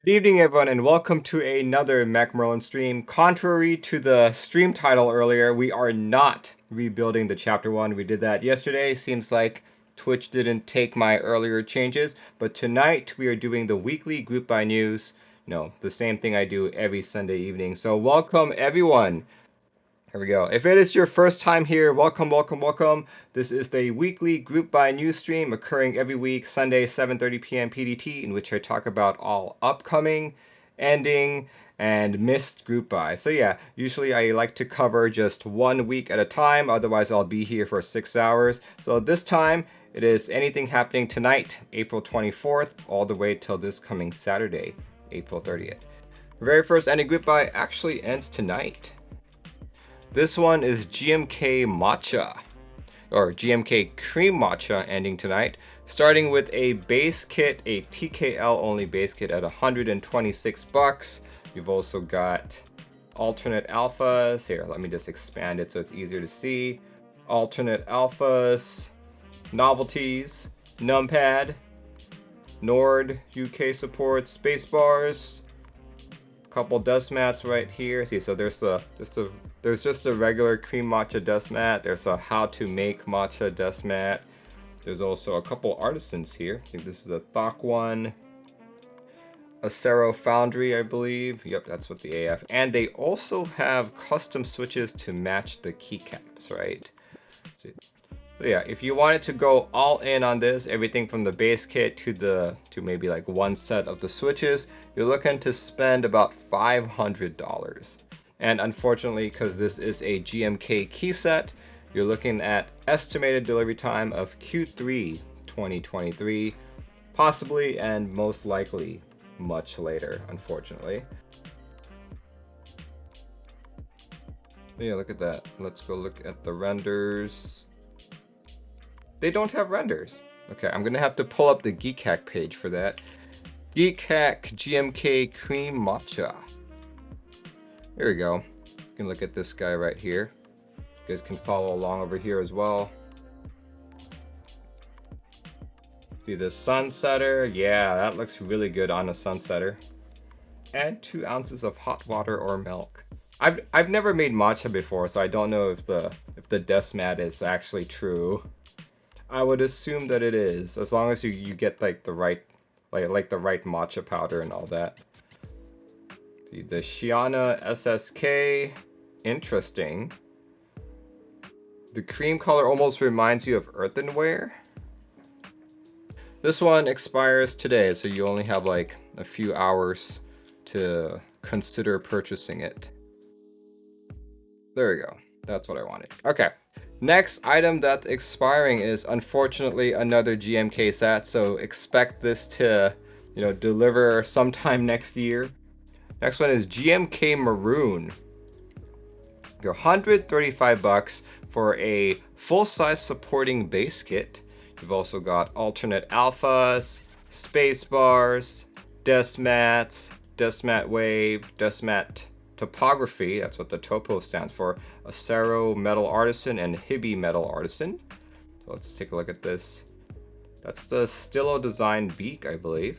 Good evening, everyone, and welcome to another Mac Merlin stream. Contrary to the stream title earlier, we are not rebuilding the Chapter 1. We did that yesterday. Seems like Twitch didn't take my earlier changes, but tonight we are doing the weekly group by news. No, the same thing I do every Sunday evening. So welcome, everyone. Here we go. If it is your first time here, welcome, welcome, welcome. This is the weekly group by news stream occurring every week, Sunday, 7:30 p.m. PDT, in which I talk about all upcoming, ending, and missed group by. So yeah, usually I like to cover just 1 week at a time, otherwise I'll be here for 6 hours. So this time, it is anything happening tonight, April 24th, all the way till this coming Saturday, April 30th. The very first ending group by actually ends tonight. This one is GMK Matcha, or GMK Cream Matcha, ending tonight, starting with a base kit, a TKL only base kit at 126 bucks. You've also got alternate alphas. Here, let me just expand it so it's easier to see. Alternate alphas, novelties, numpad, Nord UK support, space-bars, couple dust mats right here. See, so there's just a regular cream matcha dust mat. There's a how to make matcha dust mat. There's also a couple artisans here. I think this is a Thok one, a Acero Foundry, I believe. Yep, that's what the AF. And they also have custom switches to match the keycaps, right? So yeah, if you wanted to go all in on this, everything from the base kit to maybe like one set of the switches, you're looking to spend about $500. And unfortunately, because this is a GMK key set, you're looking at estimated delivery time of Q3 2023, possibly and most likely much later, unfortunately. Yeah, look at that. Let's go look at the renders. They don't have renders. Okay, I'm gonna have to pull up the Geek Hack page for that. Geek Hack GMK Cream Matcha. There we go. You can look at this guy right here. You guys can follow along over here as well. See the sunsetter? Yeah, that looks really good on a sunsetter. Add 2 ounces of hot water or milk. I've never made matcha before, so I don't know if the dust mat is actually true. I would assume that it is, as long as you get like the right like the right matcha powder and all that. See, the Shiana SSK, interesting. The cream color almost reminds you of earthenware. This one expires today, so you only have like a few hours to consider purchasing it. There we go. That's what I wanted. Okay. Next item that's expiring is unfortunately another GMK set, so expect this to, deliver sometime next year. Next one is GMK Maroon. You're 135 bucks for a full-size supporting base kit. You've also got alternate alphas, space bars, dust mats, dust mat wave, dust mat topography, that's what the topo stands for, Acero Metal Artisan and Hibi Metal Artisan. So let's take a look at this. That's the Stillo design beak, I believe.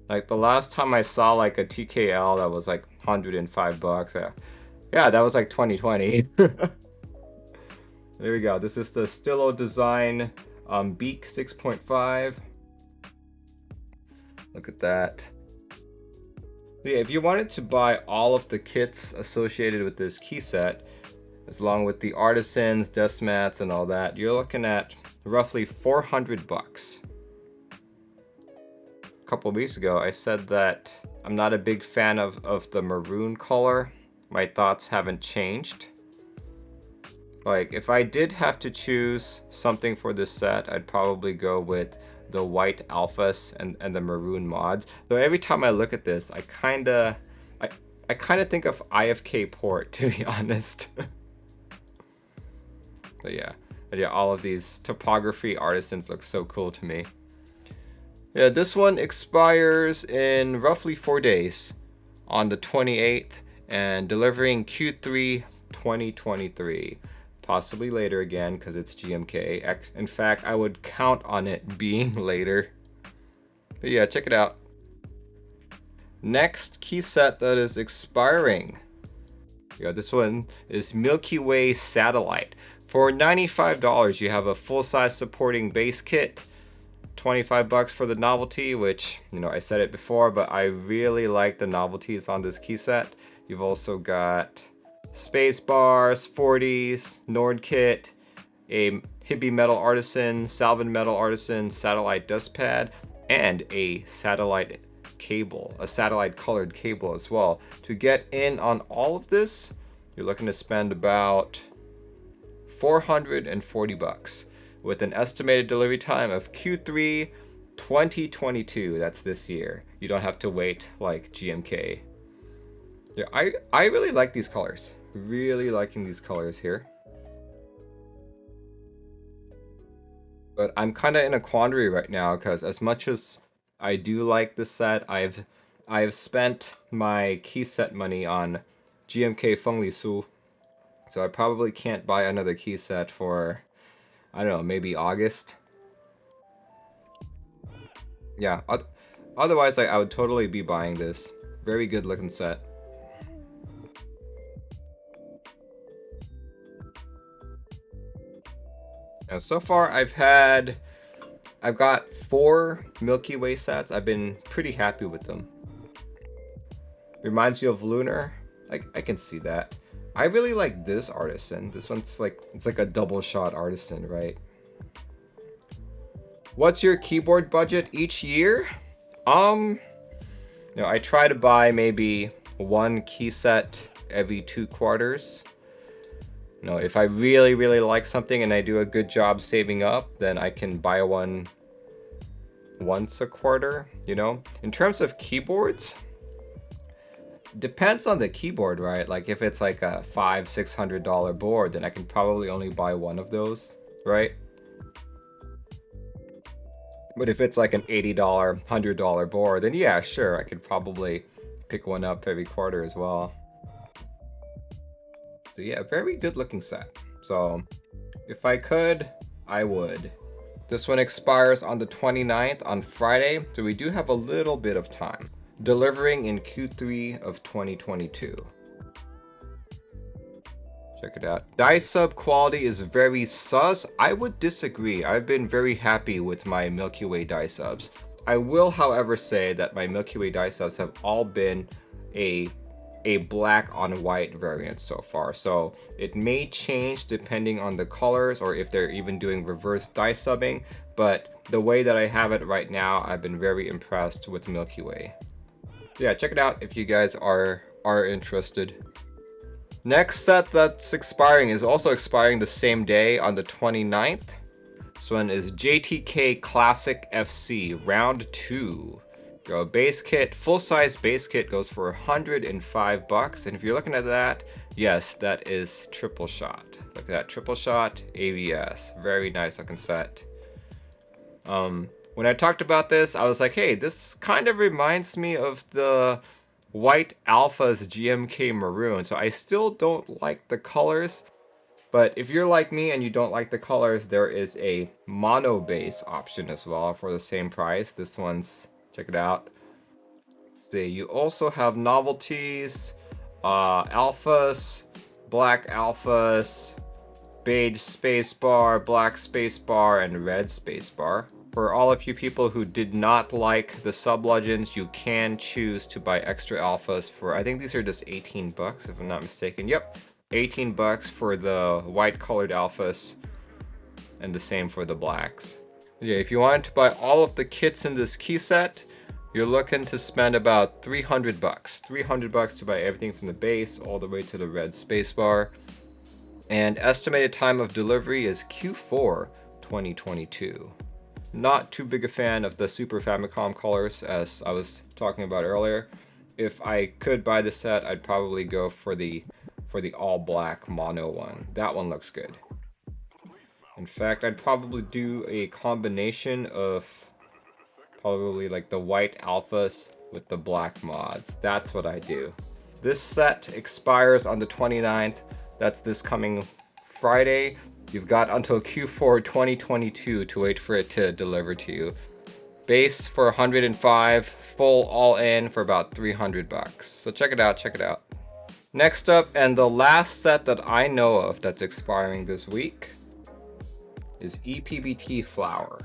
Like the last time I saw like a TKL that was like 105 bucks. Yeah, that was like 2020. There we go. This is the Stillo design beak 6.5. Look at that. Yeah, if you wanted to buy all of the kits associated with this key set, along with the artisans, dust mats, and all that, you're looking at roughly 400 bucks. A couple of weeks ago, I said that I'm not a big fan of the maroon color. My thoughts haven't changed. Like, if I did have to choose something for this set, I'd probably go with the white alphas and the maroon mods. So every time I look at this, I kind of think of IFK port, to be honest. But yeah, all of these topography artisans look so cool to me. Yeah, this one expires in roughly 4 days on the 28th and delivering Q3 2023. Possibly later again because it's GMK. In fact, I would count on it being later. But yeah, check it out. Next key set that is expiring. Yeah, this one is Milky Way Satellite. For $95, you have a full-size supporting base kit, 25 bucks for the novelty, which, you know, I said it before, but I really like the novelties on this key set. You've also got space bars, 40s, Nord kit, a Hippie Metal Artisan, Salvin Metal Artisan, satellite dust pad, and a satellite cable, a satellite colored cable as well. To get in on all of this, you're looking to spend about 440 bucks with an estimated delivery time of Q3 2022. That's this year. You don't have to wait like GMK. Yeah, I really like these colors. Really liking these colors here. But I'm kind of in a quandary right now because as much as I do like this set, I've spent my key set money on GMK Fengli Su, so I probably can't buy another key set for, I don't know, maybe August. Yeah, otherwise I would totally be buying this. Very good looking set. Now, so far I've got 4 Milky Way sets. I've been pretty happy with them. Reminds you of Lunar. I can see that. I really like this Artisan. This one's like, it's like a double shot Artisan, right? What's your keyboard budget each year? You know, I try to buy maybe 1 key set every 2 quarters. You know, if I really, really like something and I do a good job saving up, then I can buy one once a quarter, you know? In terms of keyboards, depends on the keyboard, right? Like if it's like a $500-600 board, then I can probably only buy one of those, right? But if it's like an $80, $100 board, then yeah, sure, I could probably pick one up every quarter as well. So yeah, very good looking set. So if I could, I would. This one expires on the 29th on Friday, so we do have a little bit of time. Delivering in Q3 of 2022. Check it out. Die sub quality is very sus. I would disagree. I've been very happy with my Milky Way die subs. I will, however, say that my Milky Way die subs have all been a black on white variant so far. So it may change depending on the colors or if they're even doing reverse die subbing. But the way that I have it right now, I've been very impressed with Milky Way. Yeah, check it out if you guys are interested. Next set that's expiring is also expiring the same day on the 29th. This one is JTK Classic FC Round 2. Your base kit, full-size base kit goes for 105 bucks. And if you're looking at that, yes, that is triple shot. Look at that, triple shot ABS. Very nice looking set. When I talked about this, I was like, hey, this kind of reminds me of the White Alpha's GMK Maroon. So I still don't like the colors, but if you're like me and you don't like the colors, there is a mono base option as well for the same price. This one's, check it out. See, you also have novelties, alphas, black alphas, beige spacebar, black spacebar, and red spacebar. For all of you people who did not like the sub-legends, you can choose to buy extra alphas for, I think these are just 18 bucks if I'm not mistaken. Yep, 18 bucks for the white colored alphas and the same for the blacks. Yeah, if you wanted to buy all of the kits in this key set, you're looking to spend about 300 bucks. 300 bucks to buy everything from the base all the way to the red spacebar. And estimated time of delivery is Q4 2022. Not too big a fan of the Super Famicom colors, as I was talking about earlier. If I could buy the set, I'd probably go for the all black mono one. That one looks good. In fact, I'd probably do a combination of probably like the white alphas with the black mods. That's what I do. This set expires on the 29th. That's this coming Friday. You've got until Q4 2022 to wait for it to deliver to you. Base for 105, full all in for about 300 bucks. So check it out, check it out. Next up, and the last set that I know of that's expiring this week is EPBT Flower.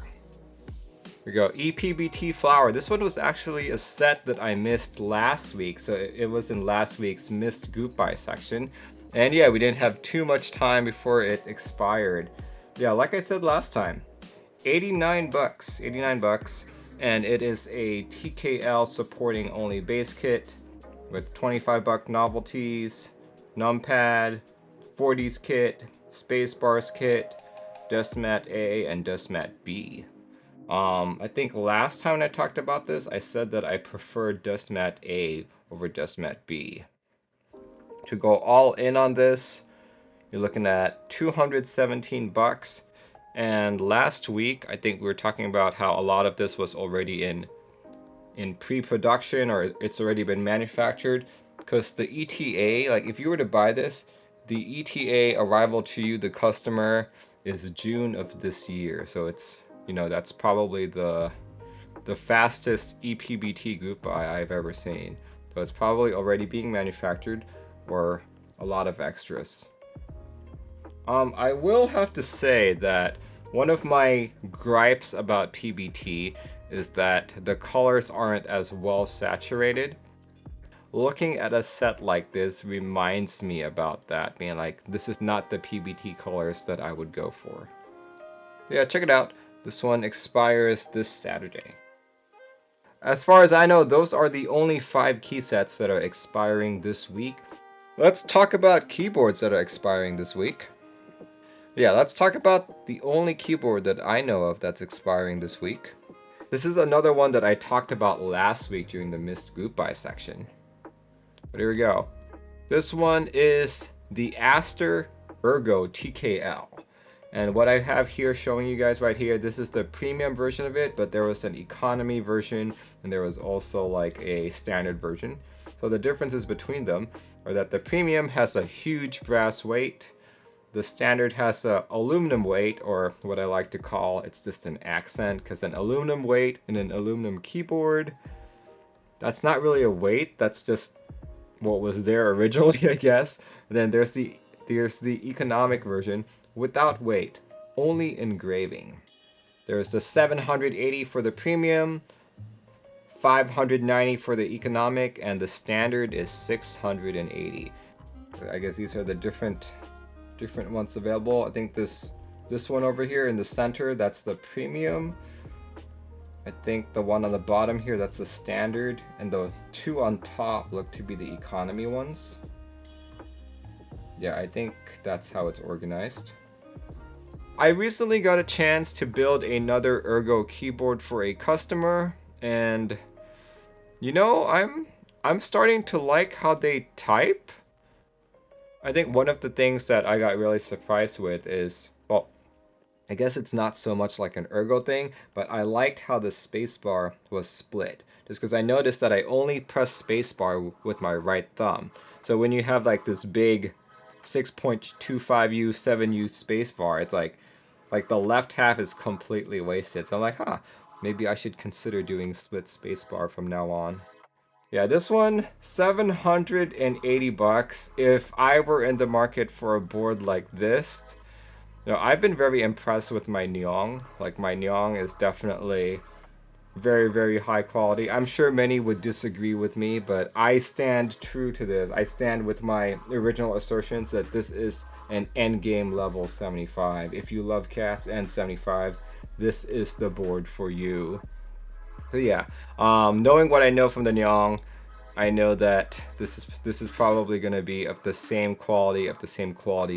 Here we go, EPBT Flower. This one was actually a set that I missed last week, so it was in last week's missed group buy section. And yeah, we didn't have too much time before it expired. Yeah, like I said last time, 89 bucks, 89 bucks. And it is a TKL supporting only base kit with 25 buck novelties, numpad, 40s kit, space bars kit, Dustmat A and Dustmat B. I think last time I talked about this, I said that I preferred Dustmat A over Dustmat B. To go all in on this, you're looking at 217 bucks. And last week, I think we were talking about how a lot of this was already in pre-production, or it's already been manufactured, because the ETA, like if you were to buy this, the ETA arrival to you, the customer, is June of this year. So it's, you know, that's probably the fastest EPBT group buy I've ever seen. So it's probably already being manufactured, or a lot of extras. I will have to say that one of my gripes about PBT is that the colors aren't as well saturated. Looking at a set like this reminds me about that, being like, this is not the PBT colors that I would go for. Yeah, check it out. This one expires this Saturday. As far as I know, those are the only 5 key sets that are expiring this week. Let's talk about keyboards that are expiring this week. Yeah, let's talk about the only keyboard that I know of that's expiring this week. This is another one that I talked about last week during the missed group buy section. But here we go. This one is the Aster Ergo TKL. And what I have here showing you guys right here, this is the premium version of it, but there was an economy version and there was also like a standard version. So the differences between them are that the premium has a huge brass weight. The standard has a aluminum weight, or what I like to call, it's just an accent, because an aluminum weight in an aluminum keyboard, that's not really a weight, that's just what was there originally, I guess. And then there's the economic version without weight, only engraving. There's the 780 for the premium, 590 for the economic, and the standard is 680. I guess these are the different ones available. I think this one over here in the center, that's the premium. I think the one on the bottom here, that's the standard, and the 2 on top look to be the economy ones. Yeah, I think that's how it's organized. I recently got a chance to build another Ergo keyboard for a customer, and you know, I'm starting to like how they type. I think one of the things that I got really surprised with is, well, I guess it's not so much like an Ergo thing, but I liked how the spacebar was split. Just because I noticed that I only press spacebar with my right thumb. So when you have like this big 6.25U, 7U spacebar, it's like the left half is completely wasted. So I'm like, maybe I should consider doing split spacebar from now on. Yeah, this one, 780 bucks. If I were in the market for a board like this, you know, I've been very impressed with my Nyong. Like, my Nyong is definitely very, very high quality. I'm sure many would disagree with me, but I stand true to this. I stand with my original assertions that this is an endgame level 75. If you love cats and 75s, this is the board for you. So yeah, knowing what I know from the Nyong, I know that this is probably going to be of the same quality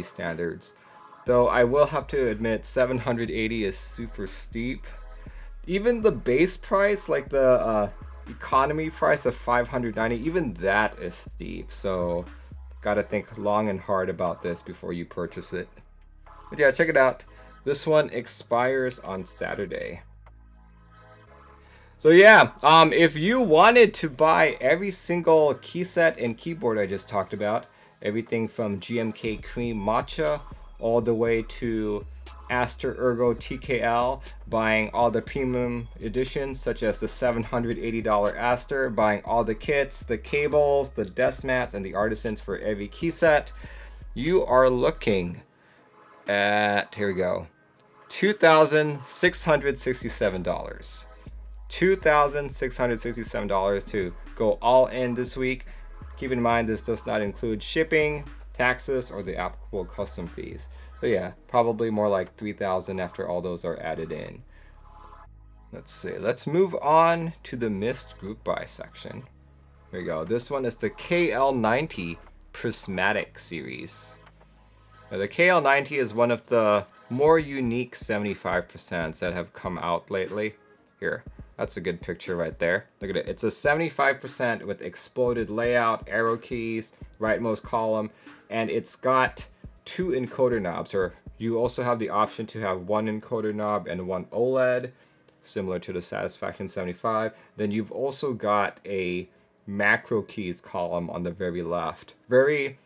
standards. Though I will have to admit, 780 is super steep. Even the base price, like the economy price of 590, even that is steep. So gotta think long and hard about this before you purchase it. But yeah, check it out. This one expires on Saturday. So yeah, if you wanted to buy every single key set and keyboard I just talked about, everything from GMK Cream Matcha all the way to Aster Ergo TKL, buying all the premium editions such as the $780 Aster, buying all the kits, the cables, the desk mats, and the artisans for every key set, you are looking at, here we go, $2,667. $2,667 to go all in this week. Keep in mind this does not include shipping, taxes, or the applicable custom fees. So yeah, probably more like $3,000 after all those are added in. Let's see, let's move on to the missed group buy section. Here we go. This one is the KL90 Prismatic series. Now, the KL90 is one of the more unique 75% that have come out lately. Here, that's a good picture right there. Look at it. It's a 75% with exploded layout, arrow keys, rightmost column, and it's got 2 encoder knobs, or you also have the option to have 1 encoder knob and 1 OLED, similar to the Satisfaction 75. Then you've also got a macro keys column on the very left. Very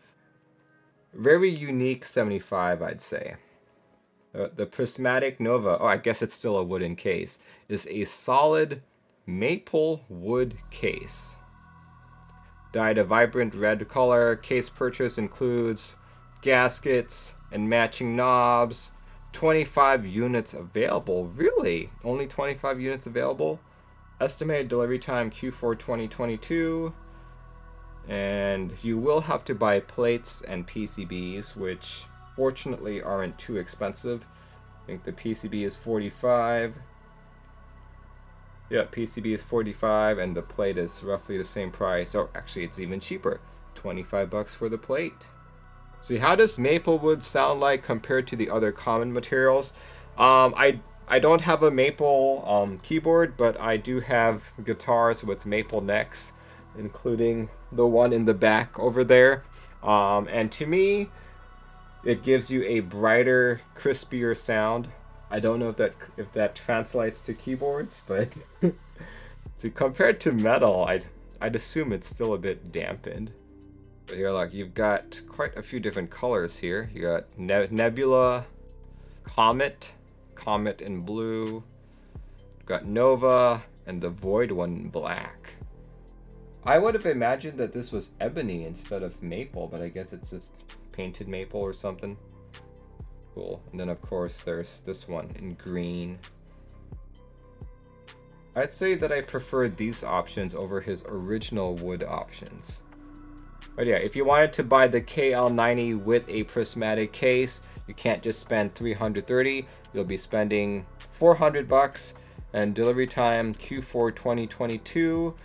unique 75, I'd say. The Prismatic Nova, oh, I guess it's still a wooden case, is a solid maple wood case. Dyed a vibrant red color. Case purchase includes gaskets and matching knobs. 25 units available. Really? Only 25 units available? Estimated delivery time Q4 2022. And you will have to buy plates and PCBs, which fortunately aren't too expensive. I think the PCB is $45. Yeah, PCB is $45 and the plate is roughly the same price. Or actually it's even cheaper. $25 for the plate. See, how does maple wood sound like compared to the other common materials? I don't have a maple keyboard, but I do have guitars with maple necks, including the one in the back over there. And to me, it gives you a brighter, crispier sound. I don't know if that translates to keyboards, but see, compared to metal, I'd assume it's still a bit dampened. But here, look, you've got quite a few different colors here. You got Nebula, Comet in blue. You've got Nova, and the Void one in black. I would have imagined that this was ebony instead of maple, but I guess it's just painted maple or something. Cool. And then of course there's this one in green. I'd say that I preferred these options over his original wood options. But yeah, if you wanted to buy the KL90 with a prismatic case, you can't just spend $330. You'll be spending $400, and delivery time Q4 2022.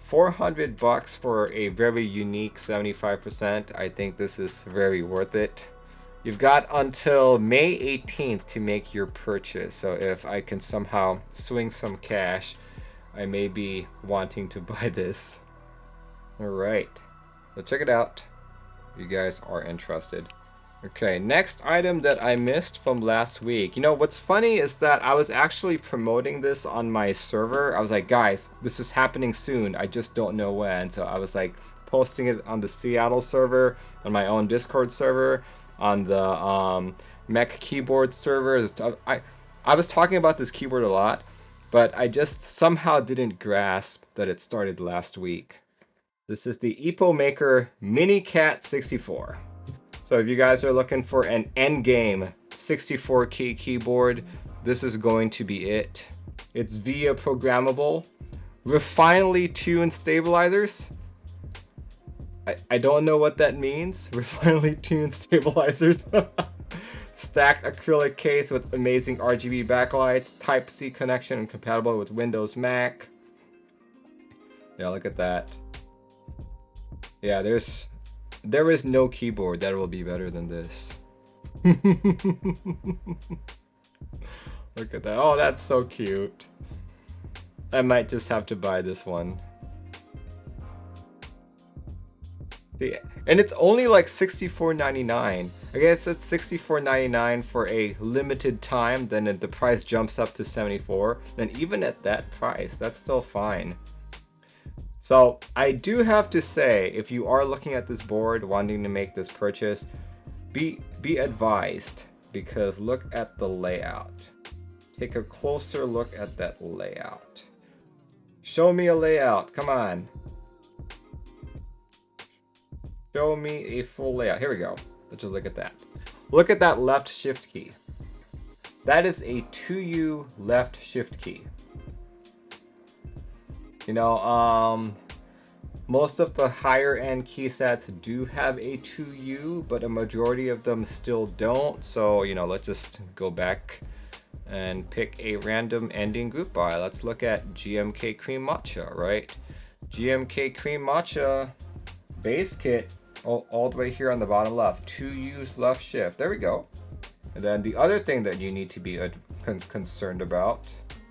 $400 for a very unique 75%. I think this is very worth it. You've got until May 18th to make your purchase. So if I can somehow swing some cash, I may be wanting to buy this. All right. So check it out if you guys are interested. Okay, next item that I missed from last week. You know, what's funny is that I was actually promoting this on my server. I was like, guys, this is happening soon. I just don't know when. So I was like posting it on the Seattle server, on my own Discord server, on the Mech keyboard server. I was talking about this keyboard a lot, but I just somehow didn't grasp that it started last week. This is the EpoMaker Mini Cat 64. So if you guys are looking for an endgame 64 key keyboard, this is going to be it. It's VIA programmable, refinely tuned stabilizers. I don't know what that means. Refinely tuned stabilizers. Stacked acrylic case with amazing RGB backlights, Type-C connection and compatible with Windows Mac. Yeah, look at that. Yeah, there is no keyboard that will be better than this. Look at that. Oh, that's so cute. I might just have to buy this one. Yeah. And it's only like $64.99. I guess it's $64.99 for a limited time, then the price jumps up to $74. And even at that price, that's still fine. So I do have to say, if you are looking at this board, wanting to make this purchase, be advised. because look at the layout. Take a closer look at that layout. Show me a layout, come on. Show me a full layout. Here we go. Let's just look at that. Look at that left shift key. That is a 2U left shift key. You know, most of the higher end key sets do have a 2U, but a majority of them still don't. So, you know, let's just go back and pick a random ending group by. Let's look at GMK Cream Matcha, right? GMK Cream Matcha base kit, all the way here on the bottom left. 2U's left shift. There we go. And then the other thing that you need to be concerned about,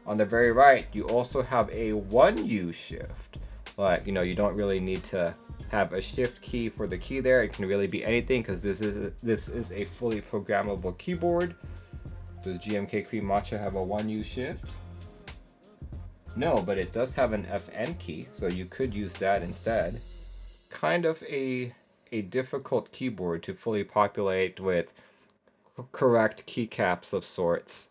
on the very right, you also have a 1U shift. Like, you know, you don't really need to have a shift key for the key there. It can really be anything because this is a fully programmable keyboard. Does GMK Cream Matcha have a 1U shift? No, but it does have an FN key, so you could use that instead. Kind of a difficult keyboard to fully populate with correct keycaps of sorts.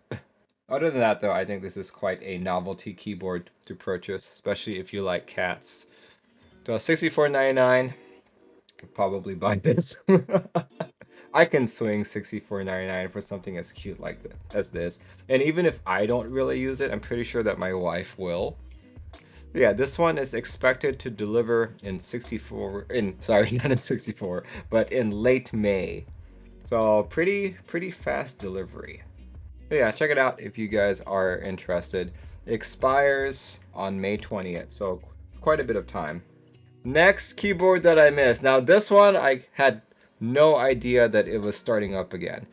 Other than that, though, I think this is quite a novelty keyboard to purchase, especially if you like cats. So $64.99, could probably buy this. I can swing $64.99 for something as cute like as this. And even if I don't really use it, I'm pretty sure that my wife will. Yeah, this one is expected to deliver in not in 64, but in late May. So pretty fast delivery. But yeah, check it out if you guys are interested. It expires on May 20th, so quite a bit of time. Next keyboard that I missed. Now this one I had no idea that it was starting up again.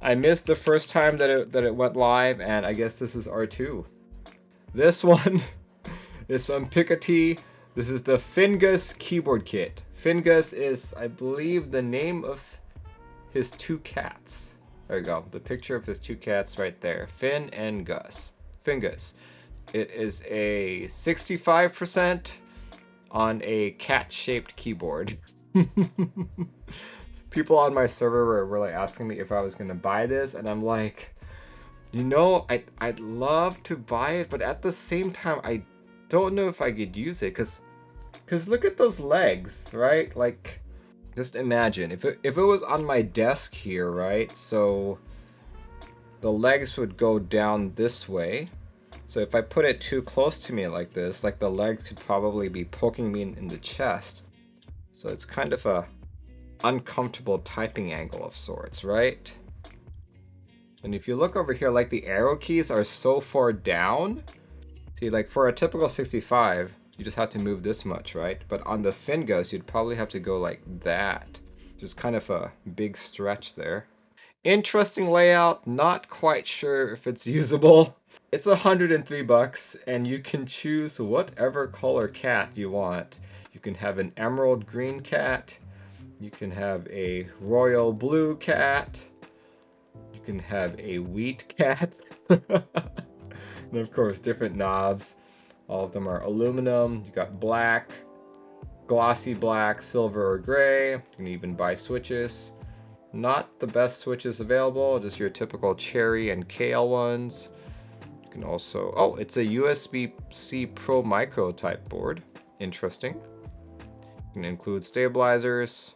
I missed the first time that it went live, and I guess this is R2. This one is from Piketty. This is the Fingus keyboard kit. Fingus is, I believe, the name of his two cats. There you go. The picture of his two cats right there. Finn and Gus. Fingus. It is a 65% on a cat-shaped keyboard. People on my server were really asking me if I was going to buy this, and I'm like, you know, I'd love to buy it, but at the same time, I don't know if I could use it, because look at those legs, right? Like, just imagine if it was on my desk here, right? So the legs would go down this way. So if I put it too close to me like this, like the legs could probably be poking me in the chest. So it's kind of a uncomfortable typing angle of sorts, right? And if you look over here, like the arrow keys are so far down. See, like for a typical 65, you just have to move this much, right? But on the Fingus, you'd probably have to go like that. Just kind of a big stretch there. Interesting layout, not quite sure if it's usable. It's $103 and you can choose whatever color cat you want. You can have an emerald green cat. You can have a royal blue cat. You can have a wheat cat. And of course, different knobs. All of them are aluminum. You got black, glossy black, silver, or gray. You can even buy switches. Not the best switches available, just your typical cherry and kale ones. You can also, oh, it's a USB-C Pro Micro type board. Interesting. You can include stabilizers,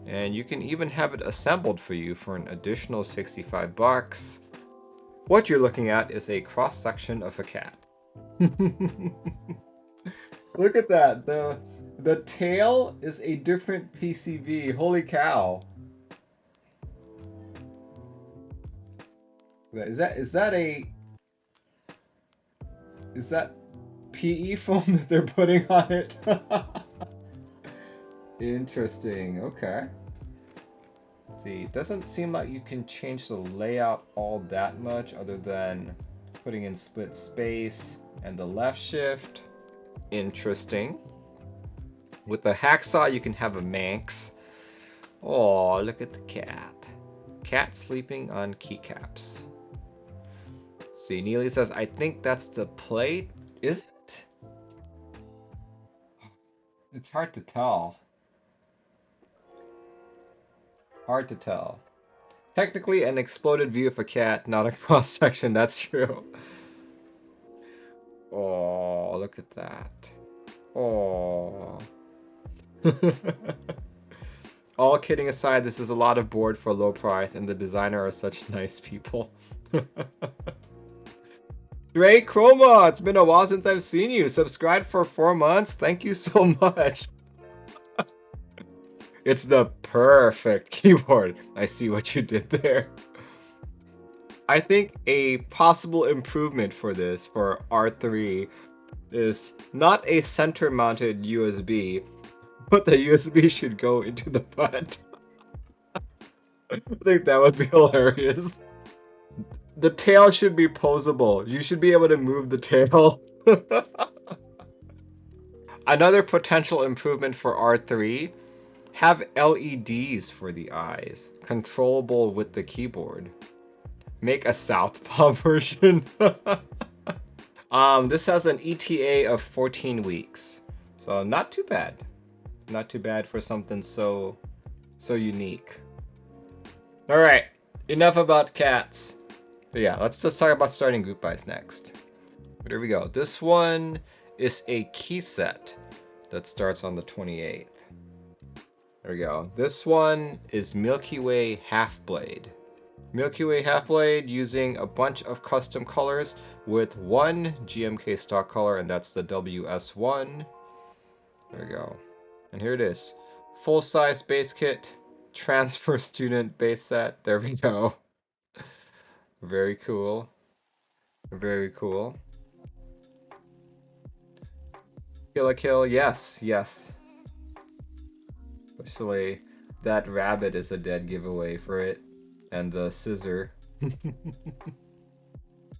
and you can even have it assembled for you for an additional $65. What you're looking at is a cross-section of a cat. Look at that. The tail is a different PCB. Holy cow. Is that PE foam that they're putting on it? Interesting. Okay. See, it doesn't seem like you can change the layout all that much other than putting in split space and the left shift. Interesting. With the hacksaw, you can have a Manx. Oh, look at the cat. Cat sleeping on keycaps. See, Neely says, I think that's the plate. Is it? It's hard to tell. Hard to tell. Technically an exploded view of a cat, not a cross section, that's true. Oh, look at that. Oh. All kidding aside, this is a lot of board for a low price, and the designer are such nice people. Great Chroma! It's been a while since I've seen you. Subscribed for 4 months. Thank you so much. It's the perfect keyboard. I see what you did there. I think a possible improvement for this, for R3, is not a center-mounted USB, but the USB should go into the butt. I think that would be hilarious. The tail should be posable. You should be able to move the tail. Another potential improvement for R3, have LEDs for the eyes, controllable with the keyboard. Make a southpaw version. This has an ETA of 14 weeks. So not too bad. Not too bad for something so unique. Alright, enough about cats. So yeah, let's just talk about starting group buys next. But here we go. This one is a key set that starts on the 28th. There we go. This one is Milky Way Half Blade. Milky Way Half Blade using a bunch of custom colors with one GMK stock color, and that's the WS1. There we go. And here it is. Full-size base kit, transfer student base set. There we go. Very cool. Very cool. Kill a kill, yes, yes. Especially that rabbit is a dead giveaway for it. And the scissor.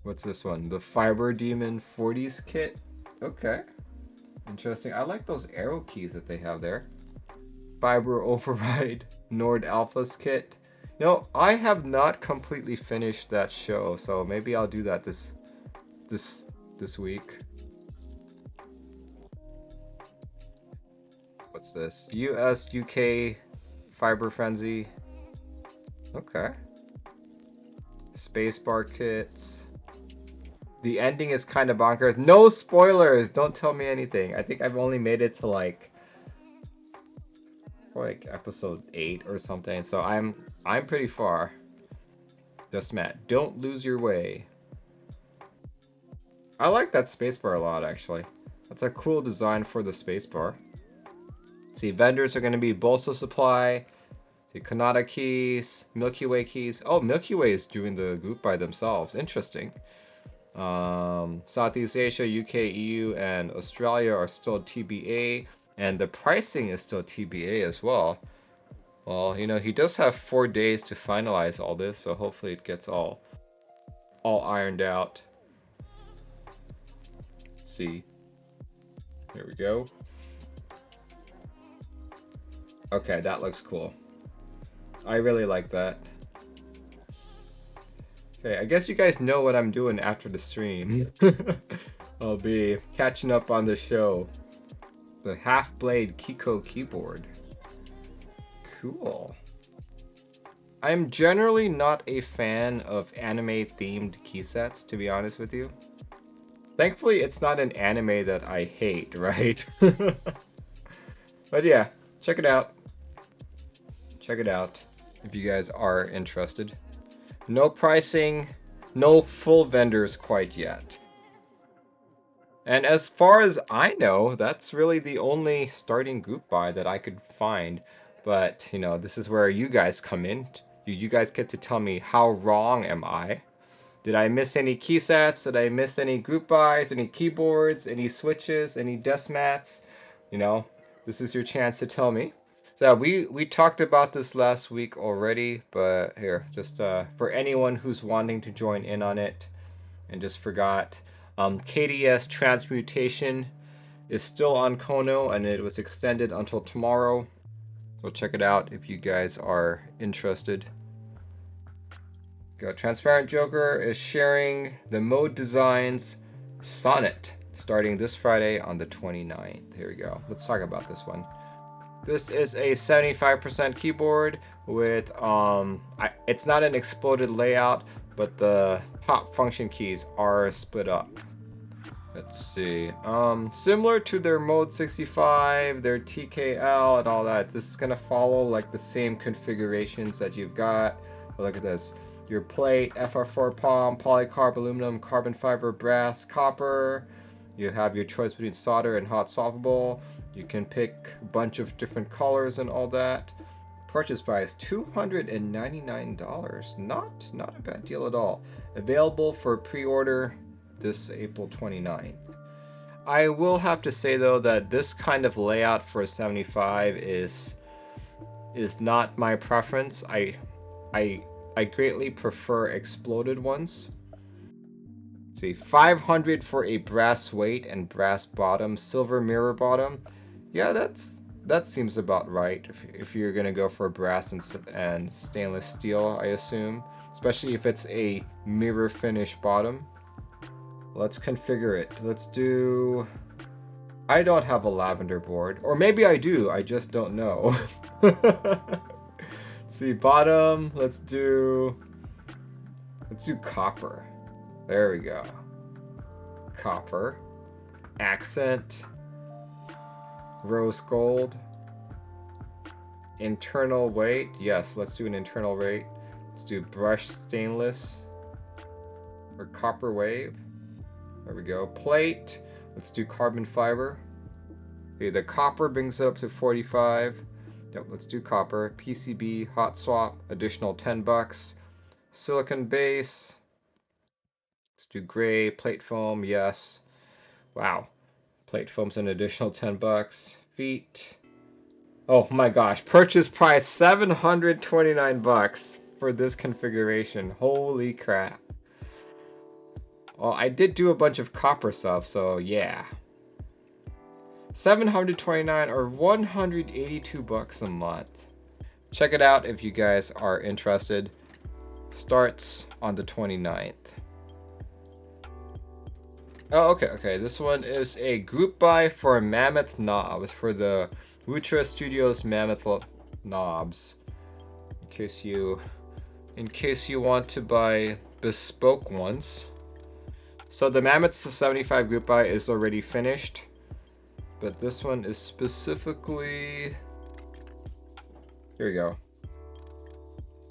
What's this one? The Fiber Demon 40s kit? Okay. Interesting. I like those arrow keys that they have there. Fiber Override Nord Alphas kit. You know, I have not completely finished that show, so maybe I'll do that this week. What's this? US UK Fiber Frenzy. Okay. Spacebar kits. The ending is kind of bonkers. No spoilers! Don't tell me anything. I think I've only made it to like episode 8 or something, so I'm pretty far. Just Matt, don't lose your way. I like that spacebar a lot, actually. That's a cool design for the spacebar. See, vendors are going to be Bolsa Supply, the Kanata keys, Milky Way keys. Oh, Milky Way is doing the group by themselves. Interesting. Southeast Asia, UK, EU, and Australia are still TBA, and the pricing is still TBA as well. Well, you know, he does have 4 days to finalize all this, so hopefully it gets all ironed out. Let's see. Here we go. Okay, that looks cool. I really like that. Okay, I guess you guys know what I'm doing after the stream. I'll be catching up on the show. The Half Blade Kiko keyboard. Cool. I'm generally not a fan of anime themed key sets, to be honest with you. Thankfully, it's not an anime that I hate, right? But yeah, check it out. Check it out if you guys are interested. No pricing, no full vendors quite yet. And as far as I know, that's really the only starting group buy that I could find. But, you know, this is where you guys come in. You guys get to tell me, how wrong am I? Did I miss any key sets? Did I miss any group buys? Any keyboards? Any switches? Any desk mats? You know, this is your chance to tell me. So we talked about this last week already, but here, just for anyone who's wanting to join in on it and just forgot, KDS Transmutation is still on Kono, and it was extended until tomorrow. So check it out if you guys are interested. Transparent Joker is sharing the Mode Designs Sonnet starting this Friday on the 29th. Here we go. Let's talk about this one. This is a 75% keyboard with it's not an exploded layout, but the top function keys are split up. Let's see. Similar to their Mode 65, their TKL and all that, this is gonna follow like the same configurations that you've got. Look at this. Your plate, FR4 palm, polycarb, aluminum, carbon fiber, brass, copper. You have your choice between solder and hot swappable. You can pick a bunch of different colors and all that. Purchase price $299. Not a bad deal at all. Available for pre-order this April 29th. I will have to say though that this kind of layout for a 75 is not my preference. I greatly prefer exploded ones. Let's see, 500 for a brass weight and brass bottom, silver mirror bottom. Yeah, that seems about right if you're gonna go for brass and stainless steel, I assume, especially if it's a mirror finish bottom. Let's configure it. Let's do... I don't have a lavender board, or maybe I do, I just don't know. Let's see, bottom, let's do copper. There we go. Copper. Accent. Rose gold. Internal weight. Yes, let's do an internal weight. Let's do brushed stainless. Or copper wave. There we go. Plate. Let's do carbon fiber. Okay, the copper brings it up to 45. Yep, let's do copper. PCB, hot swap, additional $10. Silicon base. Let's do gray. Plate foam, yes. Wow. Plate foam's an additional $10. Feet. Oh my gosh. Purchase price $729 for this configuration. Holy crap. Well, I did do a bunch of copper stuff, so yeah. $729 or $182 a month. Check it out if you guys are interested. Starts on the 29th. Oh, okay. This one is a group buy for Mammoth knobs for the Wutra Studios Mammoth knobs. In case you want to buy bespoke ones. So the Mammoth 75 group buy is already finished, but this one is specifically, here we go.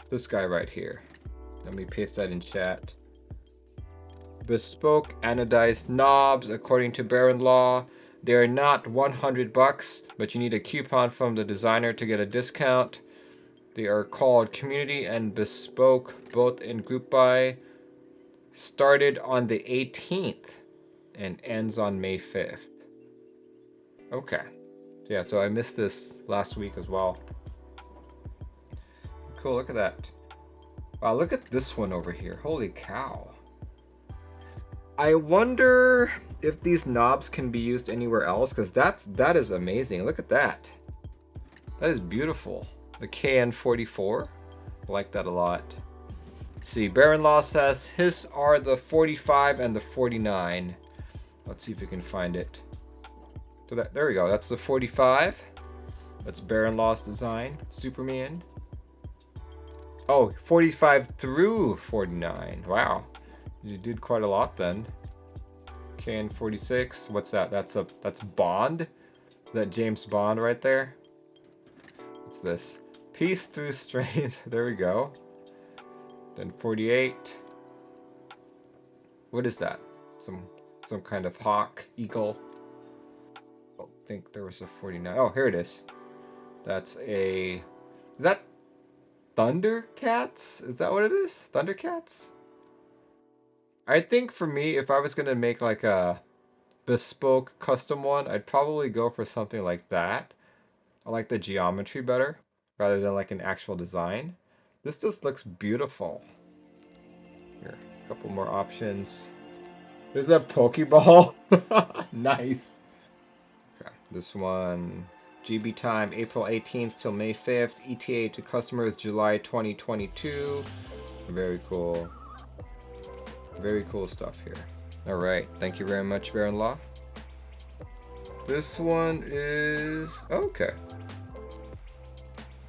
This guy right here. Let me paste that in chat. Bespoke anodized knobs, according to Baron Law. They're not $100, but you need a coupon from the designer to get a discount. They are called Community and Bespoke, both in group buy. Started on the 18th and ends on May 5th. Okay. Yeah, so I missed this last week as well. Cool, look at that. Wow, look at this one over here. Holy cow. I wonder if these knobs can be used anywhere else, because that is amazing. Look at that. That is beautiful. The KN44. I like that a lot. Let's see, Baron Law says his are the 45 and the 49. Let's see if we can find it. So there we go. That's the 45. That's Baron Law's design. Superman. Oh, 45 through 49. Wow. You did quite a lot then. KN46. What's that? That's Bond. Is that James Bond right there? What's this? Peace through strength. There we go. Then 48. What is that? Some kind of hawk, eagle. I don't think there was a 49. Oh, here it is. That's a... Is that Thundercats? Is that what it is? Thundercats? I think for me, if I was going to make like a bespoke custom one, I'd probably go for something like that. I like the geometry better rather than like an actual design. This just looks beautiful. Here, a couple more options. There's a Pokeball. Nice. Okay, this one, GB time April 18th till May 5th. ETA to customers July 2022. Very cool. Very cool stuff here. All right, thank you very much, Baron Law. This one is okay.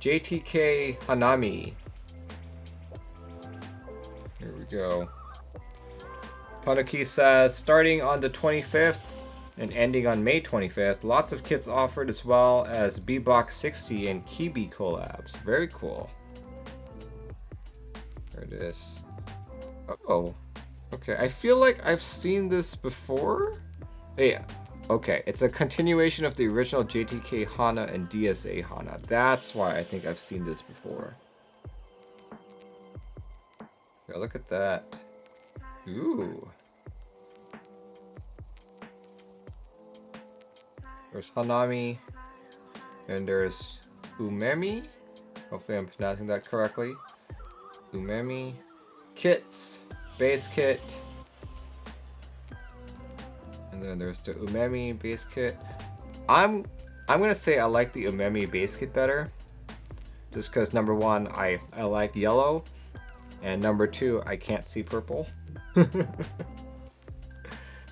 JTK Hanami. Here we go. Divinikey says, starting on the 25th and ending on May 25th, lots of kits offered as well as B-Box 60 and Keebio collabs. Very cool. There it is. Oh, okay. I feel like I've seen this before. Yeah. Okay, it's a continuation of the original JTK Hana and DSA Hana. That's why I think I've seen this before. Yeah, look at that. Ooh. There's Hanami. And there's Umemi. Hopefully I'm pronouncing that correctly. Umemi. Kits. Base kit. And then there's the Umemi base kit. I'm gonna say I like the Umemi base kit better. Just because number one, I like yellow. And number two, I can't see purple.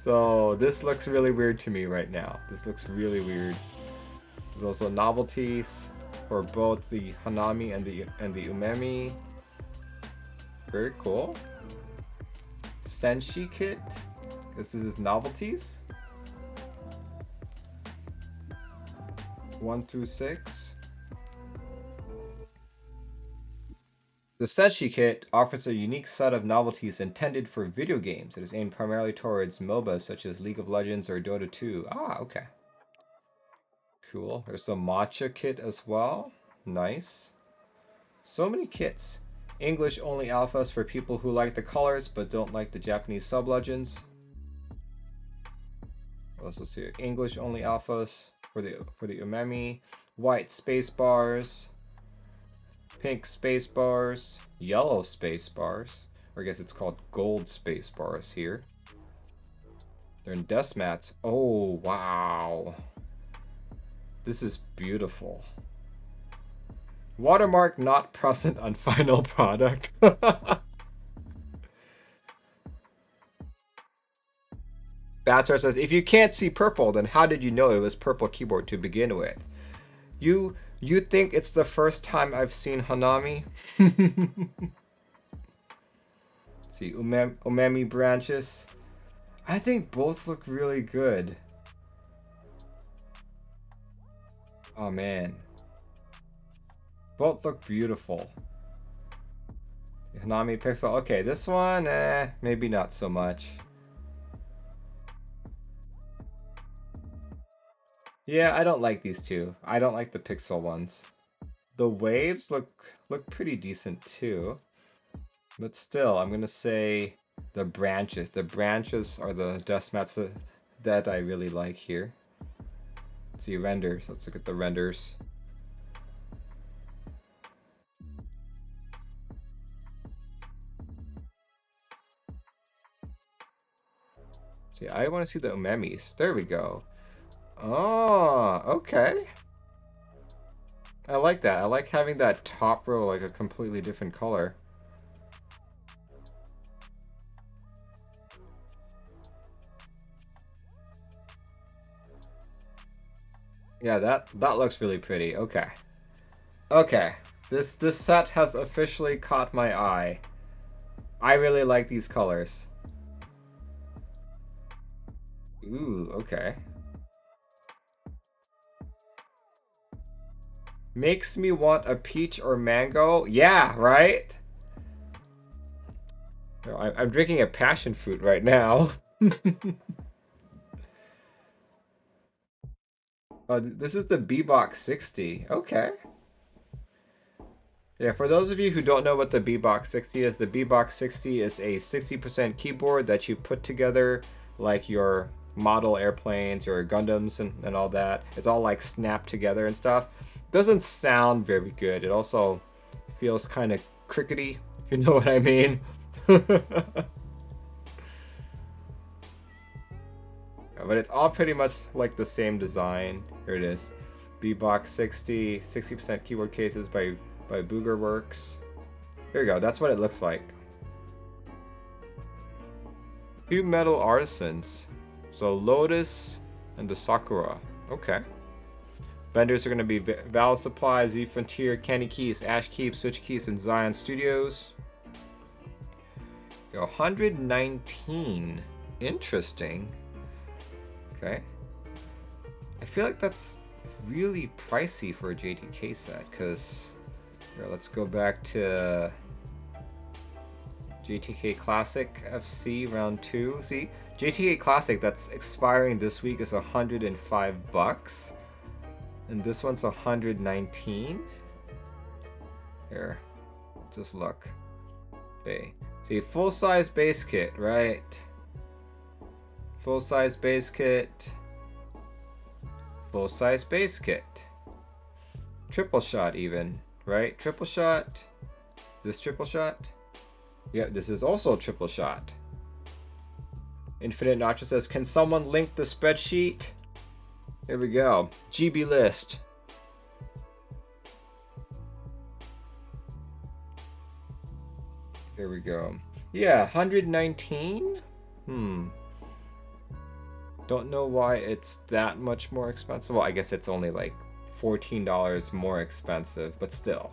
So this looks really weird to me right now. This looks really weird. There's also novelties for both the Hanami and the Umemi. Very cool. Senshi kit. This is his novelties. 1 through 6. The Senshi kit offers a unique set of novelties intended for video games. It is aimed primarily towards MOBAs such as League of Legends or Dota 2. Ah, okay. Cool. There's the Matcha kit as well. Nice. So many kits. English only alphas for people who like the colors but don't like the Japanese sub-legends. Also see English only alphas for the Umemi. White space bars. Pink space bars, yellow space bars, or I guess it's called gold space bars here. They're in desk mats. Oh, wow. This is beautiful. Watermark not present on final product. Batsar says, if you can't see purple, then how did you know it was purple keyboard to begin with? You think it's the first time I've seen Hanami? See, Umemi branches. I think both look really good. Oh man. Both look beautiful. Hanami pixel. Okay, this one, maybe not so much. Yeah, I don't like these two. I don't like the pixel ones. The waves look pretty decent too. But still, I'm gonna say the branches. The branches are the dust mats that I really like here. Let's see renders. Let's look at the renders. See, I want to see the umemis. There we go. Oh, okay. I like that. I like having that top row like a completely different color. Yeah, that looks really pretty. Okay. Okay. This set has officially caught my eye. I really like these colors. Ooh, okay. Makes me want a peach or mango. Yeah, right? I'm drinking a passion fruit right now. This is the B-Box 60. Okay. Yeah, for those of you who don't know what the B-Box 60 is, the B-Box 60 is a 60% keyboard that you put together like your model airplanes, your Gundams and all that. It's all like snapped together and stuff. Doesn't sound very good. It also feels kind of crickety, if you know what I mean. But it's all pretty much like the same design. Here it is. B-Box 60, 60% keyboard cases by Booger Works. Here you go. That's what it looks like. Few metal artisans. So Lotus and the Sakura. Okay. Vendors are going to be Valve Supply, Z Frontier, Candy Keys, Ash Keep, Switch Keys, and Zion Studios. Go 119. Interesting. Okay. I feel like that's really pricey for a JTK set, because here, let's go back to JTK Classic FC round 2. See, JTK Classic that's expiring this week is $105, and this one's 119. Here, just look. Okay, see, full-size base kit, right? Full-size base kit. Full-size base kit. Triple shot even, right? Triple shot. This triple shot? Yeah, this is also triple shot. Infinite Nacho says, can someone link the spreadsheet? Here we go. GB list. Here we go. Yeah, 119? Don't know why it's that much more expensive. Well, I guess it's only like $14 more expensive, but still.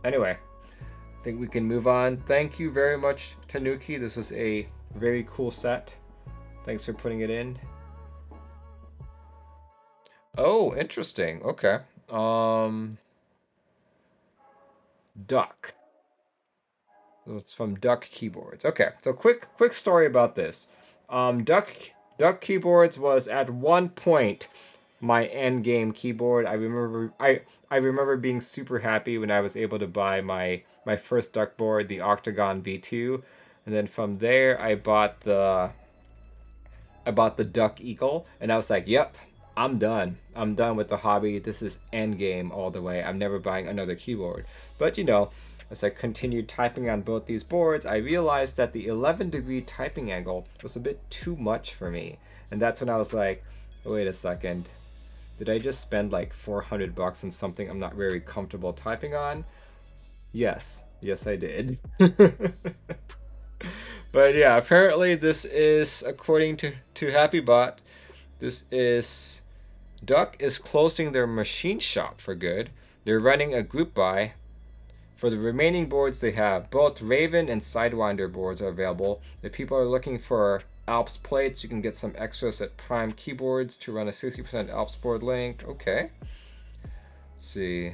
Anyway, I think we can move on. Thank you very much, Tanuki. This is a very cool set. Thanks for putting it in. Oh, interesting. Okay. Duck. It's from Duck Keyboards. Okay, so quick story about this. Duck Keyboards was at one point my end game keyboard. I remember being super happy when I was able to buy my first Duck board, the Octagon V2, and then from there I bought the Duck Eagle, and I was like, yep, I'm done. I'm done with the hobby. This is end game all the way. I'm never buying another keyboard. But you know, as I continued typing on both these boards, I realized that the 11-degree typing angle was a bit too much for me. And that's when I was like, wait a second. Did I just spend like $400 on something I'm not very comfortable typing on? Yes. Yes, I did. But yeah, apparently this is, according to HappyBot, this is... Duck is closing their machine shop for good. They're running a group buy. For the remaining boards they have, both Raven and Sidewinder boards are available. If people are looking for Alps plates, you can get some extras at Prime Keyboards to run a 60% Alps board link. Okay. Let's see.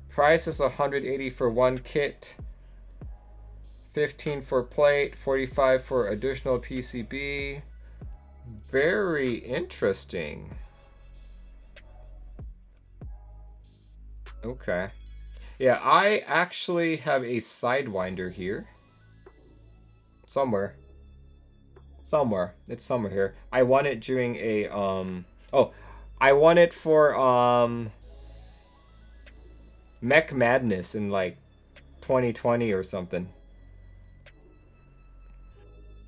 Price is $180 for one kit. $15 for plate, $45 for additional PCB. Very interesting. Okay. Yeah, I actually have a Sidewinder here. Somewhere. It's somewhere here. I won it during a I won it for Mech Madness in like 2020 or something.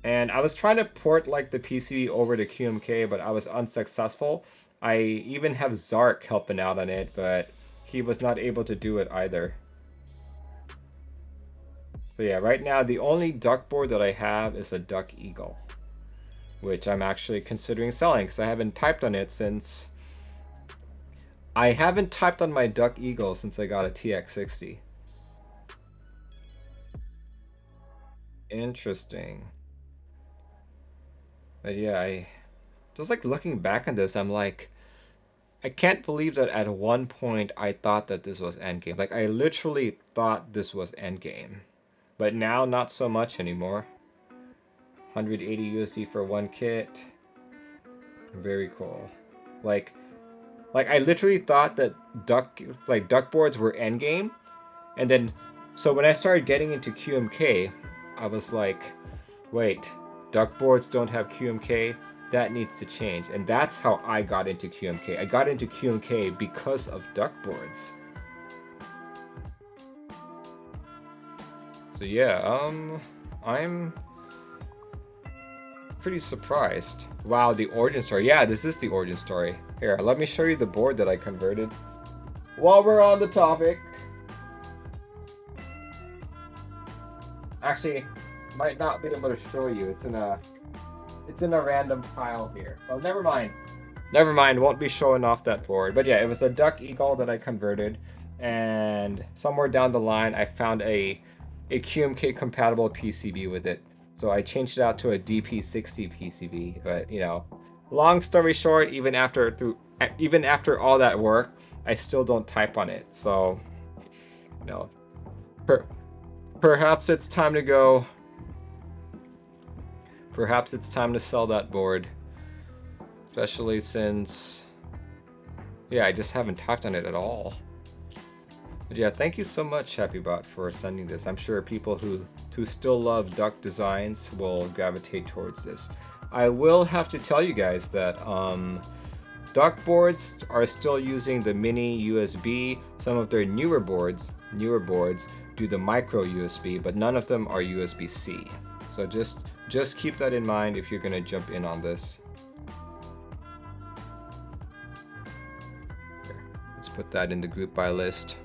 And I was trying to port like the PCB over to QMK, but I was unsuccessful. I even have Zark helping out on it, but he was not able to do it either. So yeah, right now the only Duck board that I have is a Duck Eagle, which I'm actually considering selling because I haven't typed on it since... I haven't typed on my Duck Eagle since I got a TX60. Interesting. But yeah, just like looking back on this, I'm like, I can't believe that at one point I thought that this was endgame. Like, I literally thought this was endgame. But now, not so much anymore. 180 USD for one kit. Very cool. Like I literally thought that duck boards were endgame. And then, so when I started getting into QMK, I was like, wait, duck boards don't have QMK? That needs to change. And that's how I got into QMK. I got into QMK because of duck boards. So yeah, I'm pretty surprised. Wow, the origin story. Yeah, this is the origin story. Here, let me show you the board that I converted. While we're on the topic. Actually, might not be able to show you. It's in a random pile here. So never mind. Never mind, won't be showing off that board. But yeah, it was a Duck Eagle that I converted, and somewhere down the line I found a QMK compatible PCB with it. So I changed it out to a DP60 PCB. But you know, long story short, even after all that work, I still don't type on it. So you know, per, perhaps it's time to go. Perhaps it's time to sell that board. Especially since, yeah, I just haven't typed on it at all. But yeah, thank you so much, HappyBot, for sending this. I'm sure people who still love duck designs will gravitate towards this. I will have to tell you guys that duck boards are still using the mini USB. Some of their newer boards do the micro USB, but none of them are USB-C. So just keep that in mind if you're gonna jump in on this. Let's put that in the group by list.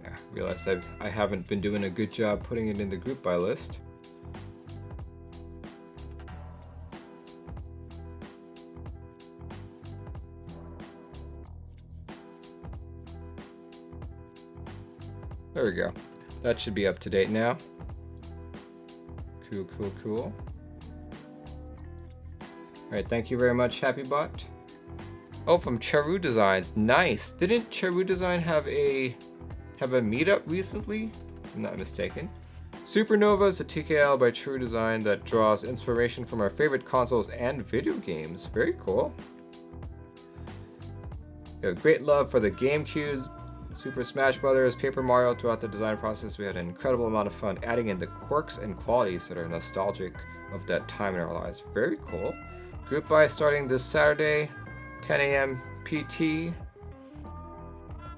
Yeah, realize I haven't been doing a good job putting it in the group by list. There we go. That should be up to date now. Cool, cool, cool. Alright, thank you very much, HappyBot. Oh, from Charu Designs. Nice. Didn't Charu Design have a meetup recently? If I'm not mistaken. Supernova is a TKL by Charu Design that draws inspiration from our favorite consoles and video games. Very cool. We have great love for the GameCube, Super Smash Bros., Paper Mario. Throughout the design process, we had an incredible amount of fun adding in the quirks and qualities that are nostalgic of that time in our lives. Very cool. Group buy starting this Saturday, 10 a.m. PT.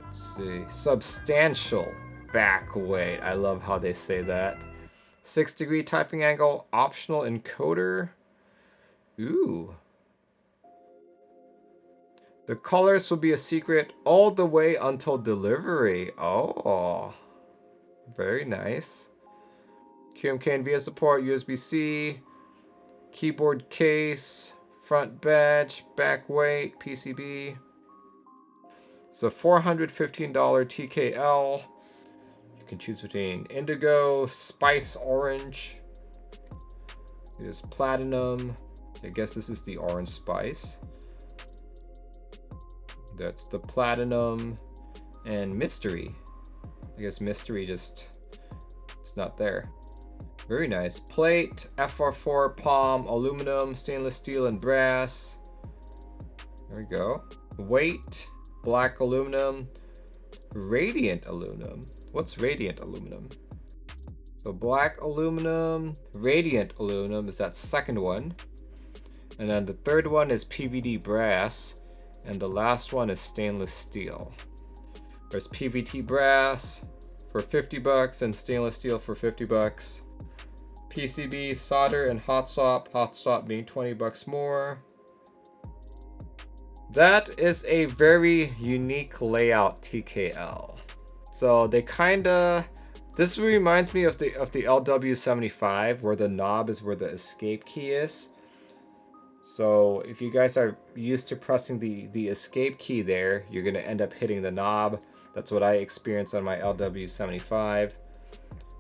Let's see. Substantial back weight. I love how they say that. 6-degree typing angle, optional encoder. Ooh. The colors will be a secret all the way until delivery. Oh, very nice. QMK and VIA support, USB-C, keyboard case, front badge, back weight, PCB. It's a $415 TKL. You can choose between indigo, spice orange. There's platinum. I guess this is the orange spice. That's the platinum and mystery. I guess mystery just, it's not there. Very nice. Plate, FR4 palm, aluminum, stainless steel, and brass. There we go. Weight, black aluminum, radiant aluminum. What's radiant aluminum? So black aluminum, radiant aluminum is that second one. And then the third one is PVD brass. And the last one is stainless steel. There's PVT brass for 50 bucks and stainless steel for 50 bucks. PCB, solder, and hot swap being 20 bucks more. That is a very unique layout TKL. So they kinda, this reminds me of the LW75 where the knob is where the escape key is. So if you guys are used to pressing the escape key there, you're going to end up hitting the knob. That's what I experienced on my LW75.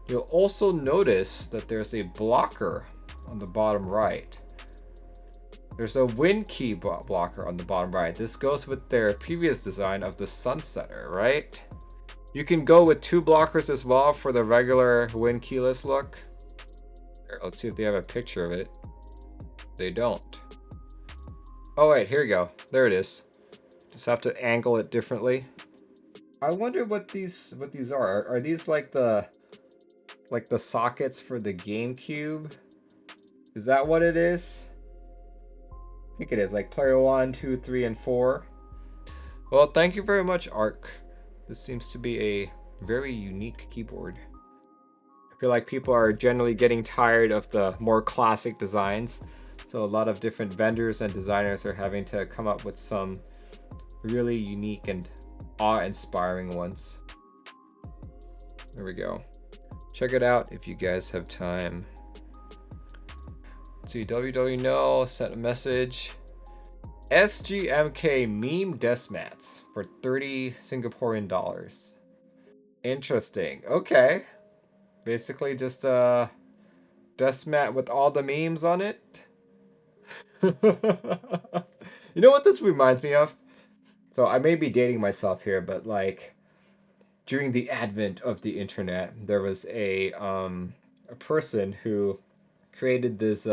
You'll also notice that there's a blocker on the bottom right. There's a Win key blocker on the bottom right. This goes with their previous design of the Sunsetter, right? You can go with 2 blockers as well for the regular Win keyless look. Here, let's see if they have a picture of it. They don't. Oh wait, here we go. There it is. Just have to angle it differently. I wonder what these are. Are these like the sockets for the GameCube? Is that what it is? I think it is, like player 1, 2, 3, and 4. Well, thank you very much, Ark. This seems to be a very unique keyboard. feel like people are generally getting tired of the more classic designs. So a lot of different vendors and designers are having to come up with some really unique and awe-inspiring ones. There we go. Check it out if you guys have time. Let's see, WW sent a message. SGMK meme desk mats for 30 Singaporean dollars. Interesting. Okay. Basically just a desk mat with all the memes on it. You know what this reminds me of? So I may be dating myself here, but like during the advent of the internet, there was a person who created this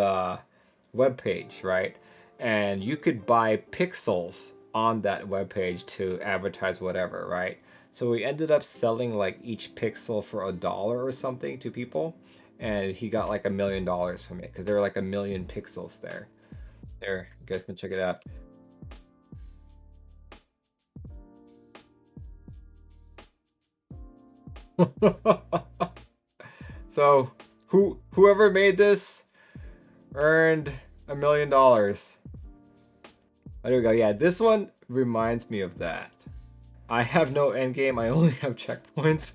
web page, right? And you could buy pixels on that web page to advertise whatever, right? So we ended up selling like each pixel for $1 or something to people, and he got like $1 million from it because there were like 1 million pixels there. There, you guys can check it out. So whoever made this earned $1 million. Oh, there we go. Yeah, this one reminds me of that. I have no end game. I only have checkpoints.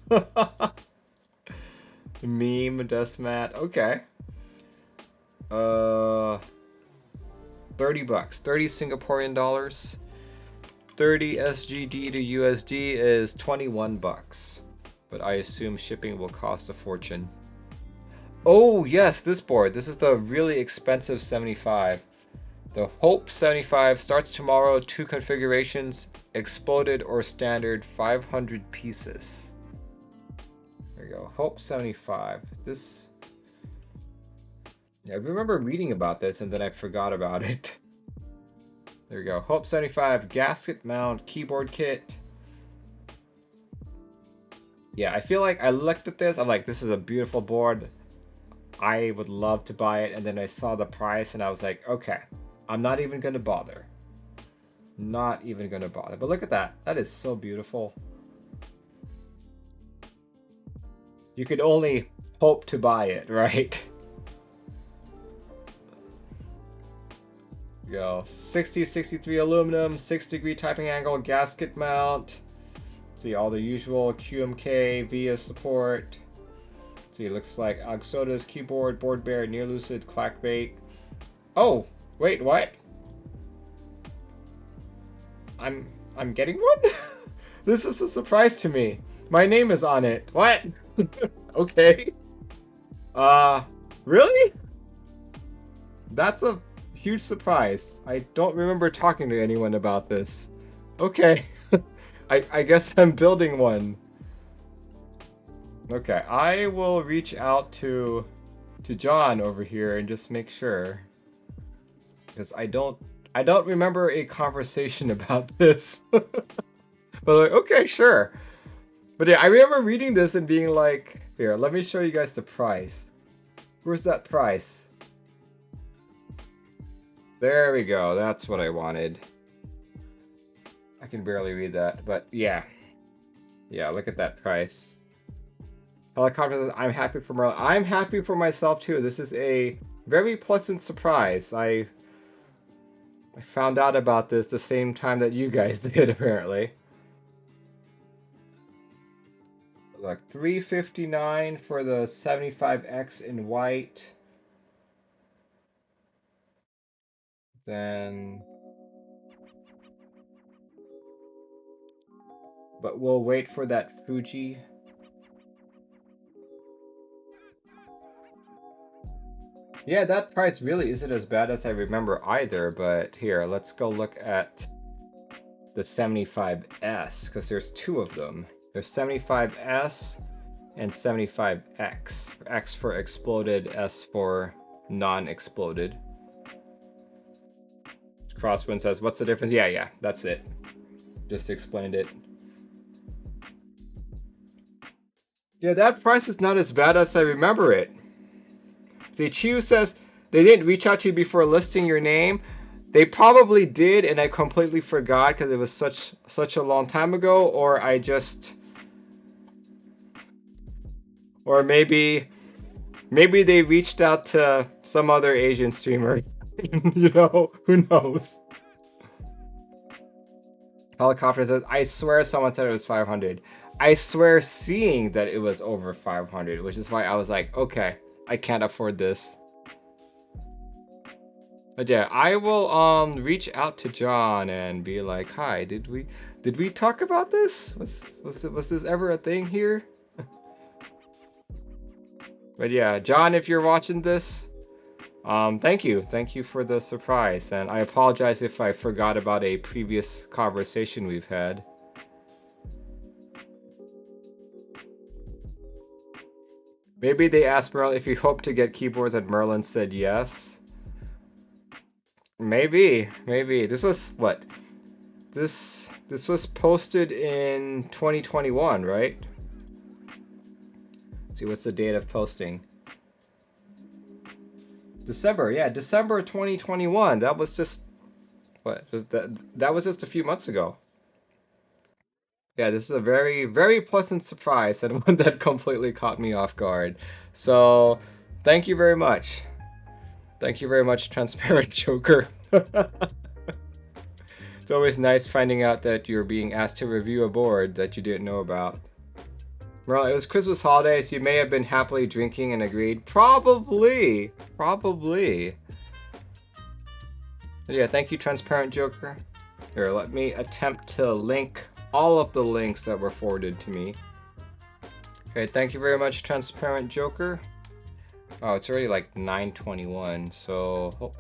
Meme desk mat. Okay. 30 bucks. 30 Singaporean dollars. 30 SGD to USD is 21 bucks. But I assume shipping will cost a fortune. Oh, yes, this board. This is the really expensive 75. The Hope 75 starts tomorrow. 2 configurations, exploded or standard, 500 pieces. There you go. Hope 75. This... Yeah, I remember reading about this and then I forgot about it. There we go. Hope 75 gasket mount keyboard kit. Yeah, I feel like I looked at this. I'm like, this is a beautiful board. I would love to buy it. And then I saw the price and I was like, okay, I'm not even going to bother. Not even going to bother. But look at that. That is so beautiful. You could only hope to buy it, right? Go 60-63 aluminum, 6-degree typing angle, gasket mount. See all the usual QMK via support. See, it looks like Agsoda's keyboard, board bear, near lucid, clackbait. Oh, wait, what? I'm getting one? This is a surprise to me. My name is on it. What? Okay. Really? That's a huge surprise. I don't remember talking to anyone about this. Okay. I guess I'm building one. Okay, I will reach out to John over here and just make sure, because I don't remember a conversation about this. But like, okay, sure. But yeah, I remember reading this and being like, here, let me show you guys the price. Where's that price? There we go. That's what I wanted. I can barely read that, but yeah. Yeah, look at that price. Helicopter, I'm happy for Merlin. I'm happy for myself too. This is a very pleasant surprise. I found out about this the same time that you guys did, apparently. Look, $359 for the 75X in white. Then... But we'll wait for that Fuji. Yeah, that price really isn't as bad as I remember either, but here, let's go look at the 75S, because there's 2 of them. There's 75S and 75X. X for exploded, S for non-exploded. Crosswind says, what's the difference? Yeah, that's it. Just explained it. Yeah, that price is not as bad as I remember it. See, Chiu says they didn't reach out to you before listing your name. They probably did, and I completely forgot because it was such a long time ago, or I just... Or maybe Maybe they reached out to some other Asian streamer. You know, who knows? Helicopter says, I swear someone said it was 500. I swear seeing that it was over 500, which is why I was like, okay, I can't afford this. But yeah, I will reach out to John and be like, hi, did we talk about this? Was this ever a thing here? But yeah, John, if you're watching this, thank you for the surprise, and I apologize if I forgot about a previous conversation we've had. Maybe they asked Merlin if he hoped to get keyboards and Merlin said yes. Maybe. This was what? This was posted in 2021, right? Let's see, what's the date of posting? December 2021. That was just what? That was just a few months ago. Yeah, this is a very, very pleasant surprise and one that completely caught me off guard. So, thank you very much. Thank you very much, Transparent Joker. It's always nice finding out that you're being asked to review a board that you didn't know about. Well, it was Christmas holidays. You may have been happily drinking and agreed. Probably. Yeah, thank you, Transparent Joker. Here, let me attempt to link all of the links that were forwarded to me. Okay, thank you very much, Transparent Joker. Oh, it's already like 9:21, so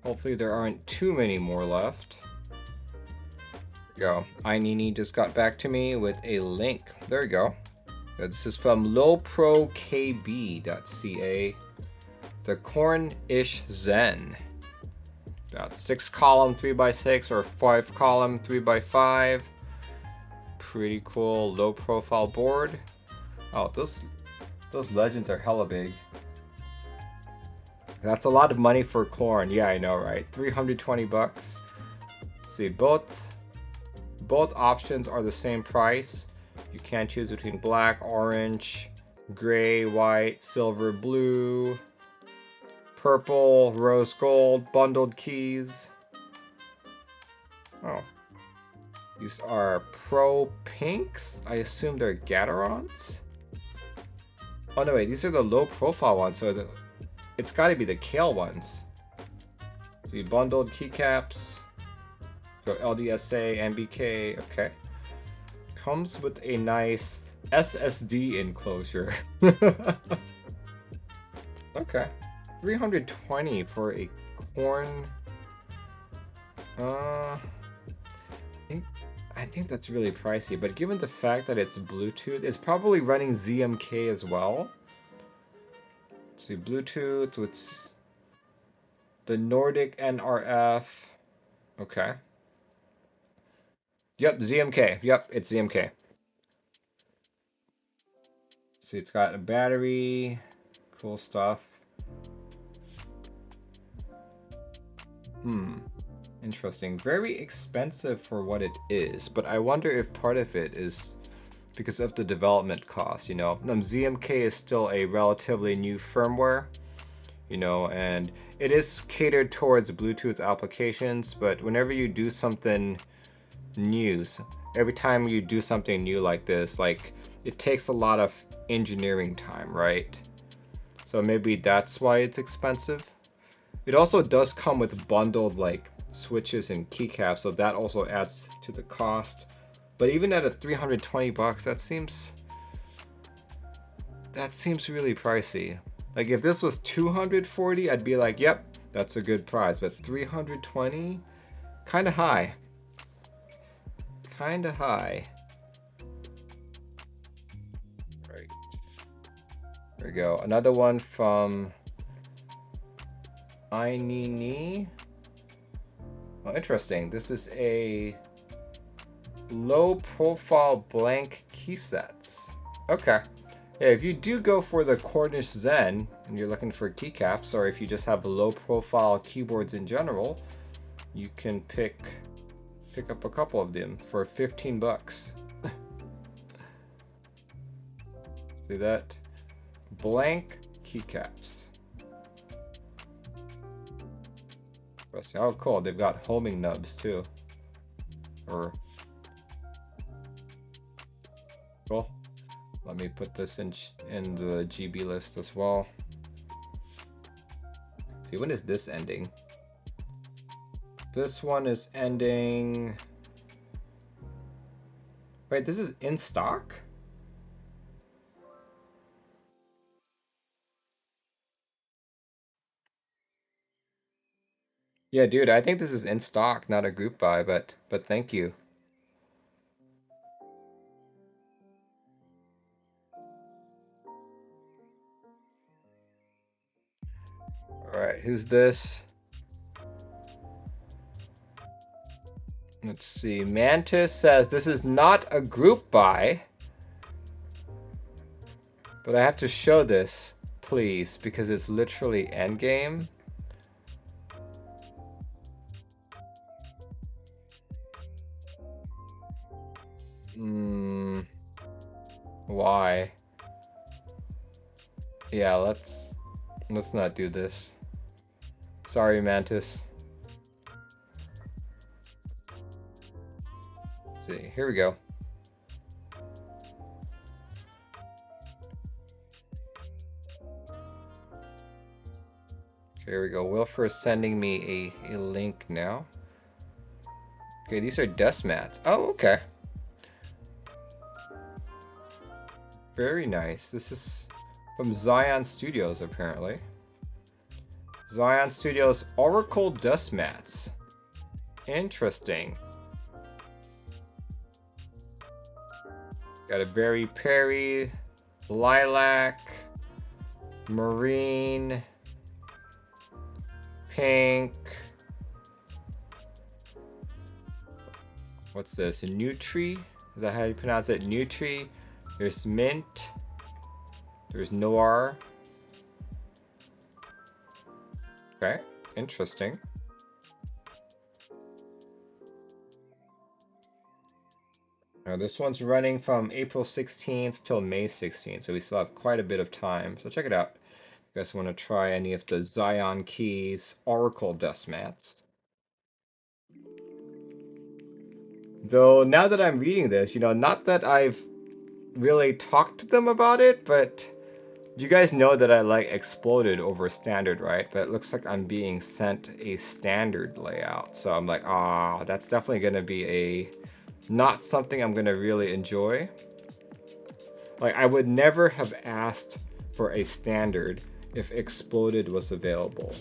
hopefully there aren't too many more left. There you go. iNini just got back to me with a link. There you go. This is from lowprokb.ca. The Cornish Zen. Got 6-column 3x6 or 5-column 3x5. Pretty cool low profile board. Oh, those legends are hella big. That's a lot of money for corn. Yeah, I know, right? 320 bucks. Let's see, both options are the same price. You can choose between black, orange, gray, white, silver, blue, purple, rose gold, bundled keys. Oh. These are Pro Pinks. I assume they're Gatorons. Oh no, wait, these are the low profile ones, so it's gotta be the Kale ones. See, bundled keycaps. So LDSA, MBK, okay. Comes with a nice SSD enclosure. Okay. 320 for a corn. I think that's really pricey, but given the fact that it's Bluetooth, it's probably running ZMK as well. Let's see, Bluetooth with the Nordic NRF. Okay. Yep, ZMK. Yep, it's ZMK. See, it's got a battery. Cool stuff. Interesting. Very expensive for what it is, but I wonder if part of it is because of the development cost, you know. ZMK is still a relatively new firmware, you know, and it is catered towards Bluetooth applications, but whenever you do something new, every time you do something new like this, like, it takes a lot of engineering time, right? So maybe that's why it's expensive. It also does come with bundled, like, switches and keycaps, so that also adds to the cost. But even at a 320 bucks, that seems really pricey. Like, if this was 240, I'd be like, yep, that's a good price. But 320, kind of high. Right. There we go. Another one from iNini. Oh, interesting. This is a low profile blank key sets. Okay. Yeah, if you do go for the Cornish Zen and you're looking for keycaps, or if you just have low profile keyboards in general, you can pick up a couple of them for 15 bucks. See that? Blank keycaps. Oh, cool. They've got homing nubs too. Or cool. Let me put this in the GB list as well. See, when is this ending? This one is ending. Wait, this is in stock? Yeah, dude, I think this is in stock, not a group buy, but thank you. All right, who's this? Let's see. Mantis says this is not a group buy, but I have to show this, please, because it's literally endgame. Why? Yeah, let's not do this. Sorry, Mantis. Let's see, here we go. Here we go. Wilfer is sending me a link now. Okay, these are desk mats. Oh, okay. Very nice. This is from Zion Studios, apparently. Zion Studios Oracle desk mats. Interesting. Got a Berry Perry, lilac, marine, pink. What's this? Nutri? Is that how you pronounce it? Nutri. There's mint. There's noir. Okay, interesting. Now this one's running from April 16th till May 16th, so we still have quite a bit of time. So check it out. If you guys want to try any of the Zion Keys Oracle desk mats. Though now that I'm reading this, you know, not that I've really talked to them about it, but you guys know that I like exploded over standard, right? But it looks like I'm being sent a standard layout. So I'm like, that's definitely going to be not something I'm going to really enjoy. Like, I would never have asked for a standard if exploded was available.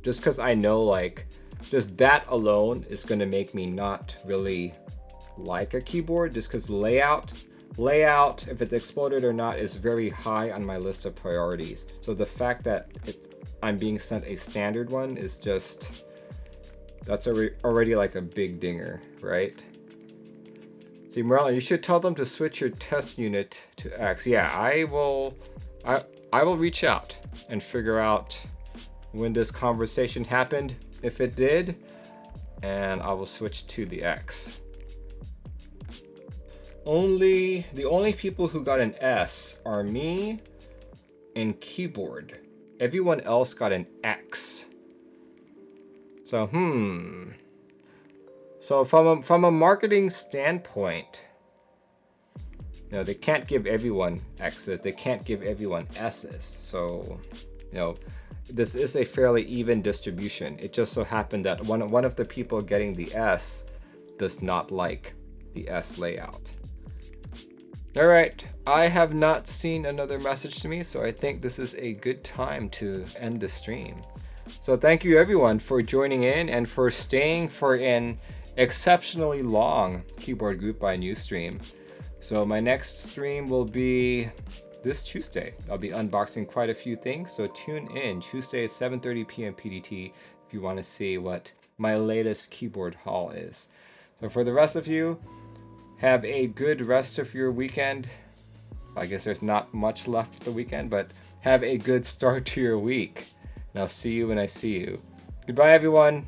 Just because I know, like, just that alone is going to make me not really like a keyboard, just because layout, if it's exploded or not, is very high on my list of priorities. So the fact that I'm being sent a standard one is just, that's already like a big dinger, right? See, Marlon, you should tell them to switch your test unit to X. Yeah, I will reach out and figure out when this conversation happened, if it did, and I will switch to the X. The only people who got an S are me and Keyboard. Everyone else got an X. So, So from a marketing standpoint, you know, they can't give everyone X's, they can't give everyone S's. So, you know, this is a fairly even distribution. It just so happened that one of the people getting the S does not like the S layout. All right, I have not seen another message to me, so I think this is a good time to end the stream. So thank you everyone for joining in and for staying for an exceptionally long Keyboard Group by News stream. So my next stream will be this Tuesday. I'll be unboxing quite a few things, so tune in Tuesday 7:30 p.m. PDT if you want to see what my latest keyboard haul is. So for the rest of you, have a good rest of your weekend. I guess there's not much left of the weekend, but have a good start to your week. And I'll see you when I see you. Goodbye, everyone.